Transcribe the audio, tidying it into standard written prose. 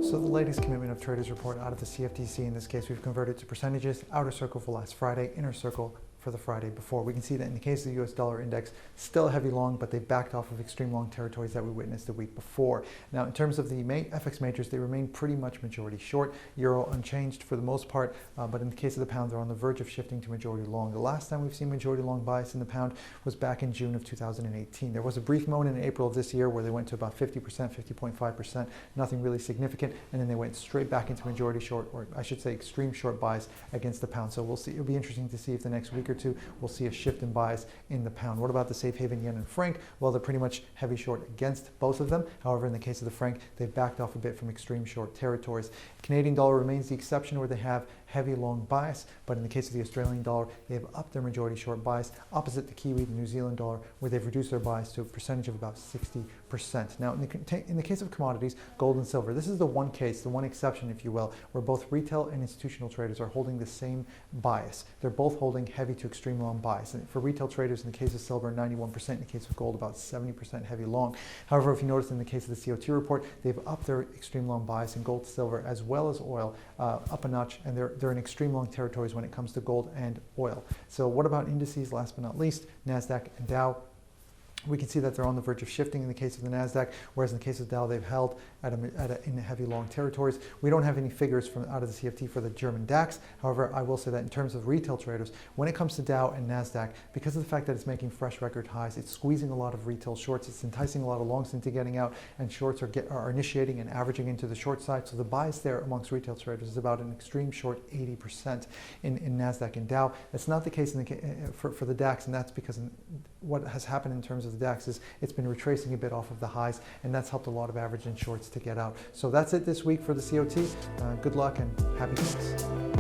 So the latest commitment of traders report out of the CFTC, in this case we've converted to percentages, outer circle for last Friday, inner circle for the Friday before. We can see that in the case of the US dollar index, still heavy long, but they backed off of extreme long territories that we witnessed the week before. Now in terms of the FX majors, they remain pretty much majority short. Euro unchanged for the most part, but in the case of the pound, they're on the verge of shifting to majority long. The last time we've seen majority long bias in the pound was back in June of 2018. There was a brief moment in April of this year where they went to about 50%, 50.5%, nothing really significant, and then they went straight back into majority short, or I should say extreme short bias against the pound. So we'll see. It'll be interesting to see if the next week or two we'll see a shift in bias in the pound. What about the safe haven yen and franc? Well, they're pretty much heavy short against both of them. However, in the case of the franc, they've backed off a bit from extreme short territories. Canadian dollar remains the exception where they have heavy long bias, but in the case of the Australian dollar, they have upped their majority short bias, opposite the Kiwi, the New Zealand dollar, where they've reduced their bias to a percentage of about 60%. Now, in the case of commodities, gold and silver, this is the one case, the one exception, if you will, where both retail and institutional traders are holding the same bias. They're both holding heavy to extreme long bias. And for retail traders, in the case of silver, 91%, in the case of gold, about 70% heavy long. However, if you notice in the case of the CoT report, they've upped their extreme long bias in gold, silver, as well as oil, up a notch, and they're in extreme long territories when it comes to gold and oil. So what about indices? Last but not least, Nasdaq and Dow. We can see that they're on the verge of shifting in the case of the Nasdaq, whereas in the case of Dow, they've held in heavy long territories. We don't have any figures from out of the CFT for the German DAX. However, I will say that in terms of retail traders, when it comes to Dow and Nasdaq, because of the fact that it's making fresh record highs, it's squeezing a lot of retail shorts, it's enticing a lot of longs into getting out, and shorts are initiating and averaging into the short side. So the bias there amongst retail traders is about an extreme short 80% in Nasdaq and Dow. That's not the case for the DAX, and that's because what has happened in terms of the DAX is it's been retracing a bit off of the highs, and that's helped a lot of average and shorts to get out. So that's it this week for the CoT. Good luck and happy trades.